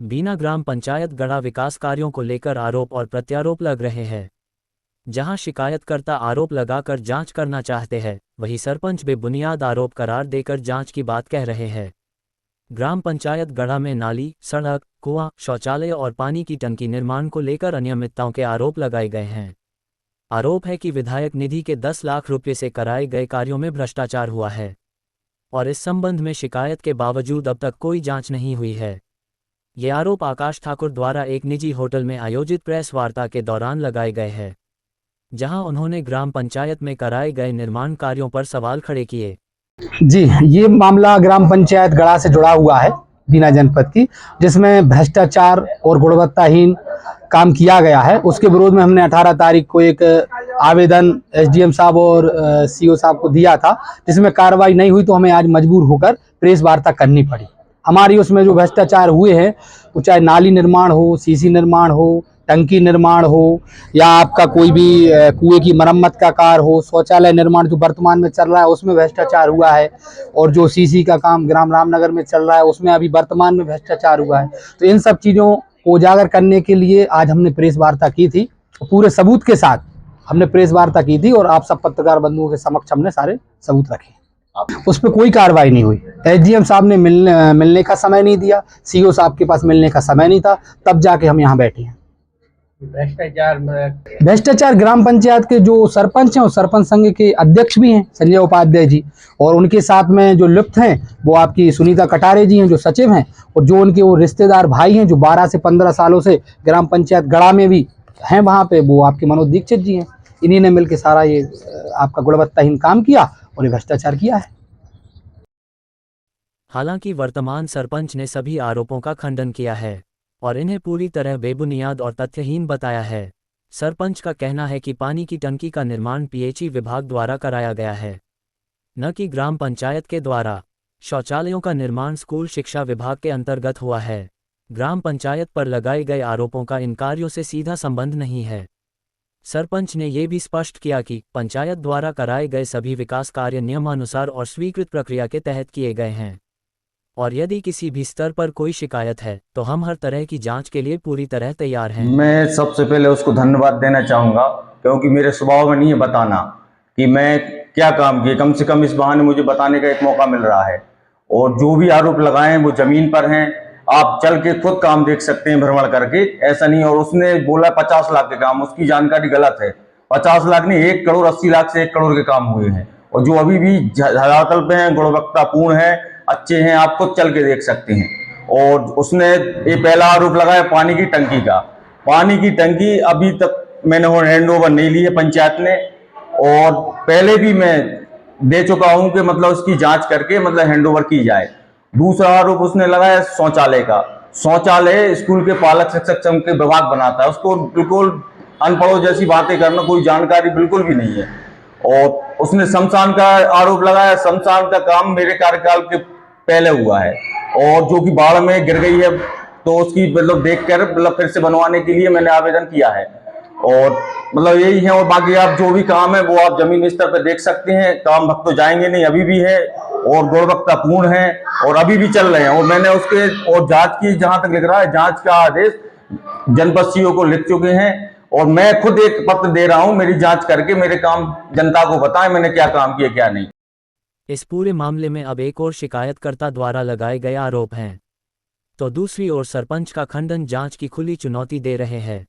बीना ग्राम पंचायत गढ़ा विकास कार्यों को लेकर आरोप और प्रत्यारोप लग रहे हैं। जहां शिकायतकर्ता आरोप लगाकर जांच करना चाहते हैं, वहीं सरपंच बेबुनियाद आरोप करार देकर जांच की बात कह रहे हैं। ग्राम पंचायत गढ़ा में नाली, सड़क, कुआं, शौचालय और पानी की टंकी निर्माण को लेकर अनियमितताओं के आरोप लगाए गए हैं। आरोप है कि विधायक निधि के 10 लाख रुपये से कराए गए कार्यों में भ्रष्टाचार हुआ है और इस संबंध में शिकायत के बावजूद अब तक कोई जांच नहीं हुई है। ये आरोप आकाश ठाकुर द्वारा एक निजी होटल में आयोजित प्रेस वार्ता के दौरान लगाए गए हैं, जहां उन्होंने ग्राम पंचायत में कराए गए निर्माण कार्यों पर सवाल खड़े किए। जी, ये मामला ग्राम पंचायत गढ़ा से जुड़ा हुआ है, बीना जनपद की, जिसमें भ्रष्टाचार और गुणवत्ताहीन काम किया गया है। उसके विरोध में हमने 18 तारीख को एक आवेदन एसडीएम साहब और सीओ साहब को दिया था, जिसमें कार्रवाई नहीं हुई तो हमें आज मजबूर होकर प्रेस वार्ता करनी पड़ी। हमारी उसमें जो भ्रष्टाचार हुए हैं, वो चाहे नाली निर्माण हो, सीसी निर्माण हो, टंकी निर्माण हो, या आपका कोई भी कुएं की मरम्मत का कार्य हो, शौचालय निर्माण जो वर्तमान में चल रहा है उसमें भ्रष्टाचार हुआ है, और जो सीसी का काम ग्राम रामनगर में चल रहा है उसमें अभी वर्तमान में भ्रष्टाचार हुआ है। तो इन सब चीज़ों को उजागर करने के लिए आज हमने प्रेस वार्ता की थी, पूरे सबूत के साथ हमने प्रेस वार्ता की थी, और आप सब पत्रकार बंधुओं के समक्ष हमने सारे सबूत रखे। उस पर कोई कार्रवाई नहीं हुई। एसडीएम साहब ने मिलने का समय नहीं दिया, सीओ साहब के पास मिलने का समय नहीं था, तब जाके हम यहाँ बैठे हैं। भ्रष्टाचार ग्राम पंचायत के जो सरपंच हैं और सरपंच संघ के अध्यक्ष भी हैं संजय उपाध्याय जी, और उनके साथ में जो लिप्त हैं वो आपकी सुनीता कटारे जी हैं जो सचिव हैं, और जो उनके वो रिश्तेदार भाई हैं जो 12 से 15 सालों से ग्राम पंचायत गढ़ा में भी हैं वहाँ पे, वो आपके मनोज दीक्षित जी हैं। इन्हीं ने मिलकर सारा ये आपका गुणवत्ताहीन काम किया और ये भ्रष्टाचार किया है। हालांकि वर्तमान सरपंच ने सभी आरोपों का खंडन किया है और इन्हें पूरी तरह बेबुनियाद और तथ्यहीन बताया है। सरपंच का कहना है कि पानी की टंकी का निर्माण पीएचई विभाग द्वारा कराया गया है, न कि ग्राम पंचायत के द्वारा। शौचालयों का निर्माण स्कूल शिक्षा विभाग के अंतर्गत हुआ है। ग्राम पंचायत पर लगाए गए आरोपों का इन कार्यों से सीधा संबंध नहीं है। सरपंच ने यह भी स्पष्ट किया कि पंचायत द्वारा कराए गए सभी विकास कार्य नियमानुसार और स्वीकृत प्रक्रिया के तहत किए गए हैं, और यदि किसी भी स्तर पर कोई शिकायत है तो हम हर तरह की जांच के लिए पूरी तरह तैयार हैं। मैं सबसे पहले उसको धन्यवाद देना चाहूँगा, क्योंकि मेरे स्वभाव में नहीं है बताना कि मैं क्या काम किए। कम से कम इस बहाने मुझे बताने का एक मौका मिल रहा है, और जो भी आरोप लगाए हैं वो जमीन पर हैं। आप चल के खुद काम देख सकते हैं भ्रमण करके, ऐसा नहीं। और उसने बोला 50 लाख के काम, उसकी जानकारी गलत है। 50 लाख नहीं, 1 करोड़ 80 लाख से 1 करोड़ के काम हुए हैं, और जो अभी भी धरातल पे हैं, गुणवत्तापूर्ण है, अच्छे हैं, आप खुद चल के देख सकते हैं। और उसने ये पहला आरोप लगाया पानी की टंकी का। पानी की टंकी अभी तक मैंने हैंड ओवर नहीं ली है पंचायत ने, और पहले भी मैं दे चुका हूं कि मतलब उसकी जांच करके मतलब हैंड ओवर की जाए। दूसरा आरोप उसने लगाया शौचालय का। शौचालय स्कूल के पालक शिक्षक संघ के विभाग बनाता है, उसको बिल्कुल अनपढ़ों जैसी बातें करना, कोई जानकारी बिल्कुल भी नहीं है। और उसने शमशान का आरोप लगाया। शमशान का काम मेरे कार्यकाल के पहले हुआ है, और जो कि बाढ़ में गिर गई है, तो उसकी मतलब देखकर मतलब फिर से बनवाने के लिए मैंने आवेदन किया है। और मतलब यही है। और बाकी आप जो भी काम है वो आप जमीन स्तर पर देख सकते हैं। काम भक्त तो जाएंगे नहीं, अभी भी है, और गुणवत्तापूर्ण है, और अभी भी चल रहे हैं। और मैंने उसके और जांच की, जहां तक लिख रहा है, जांच का आदेश जनपद सीओ को लिख चुके हैं, और मैं खुद एक पत्र दे रहा हूं मेरी जांच करके मेरे काम जनता को बताएं मैंने क्या काम किया क्या नहीं। इस पूरे मामले में अब एक और शिकायतकर्ता द्वारा लगाए गए आरोप हैं, तो दूसरी ओर सरपंच का खंडन जांच की खुली चुनौती दे रहे हैं।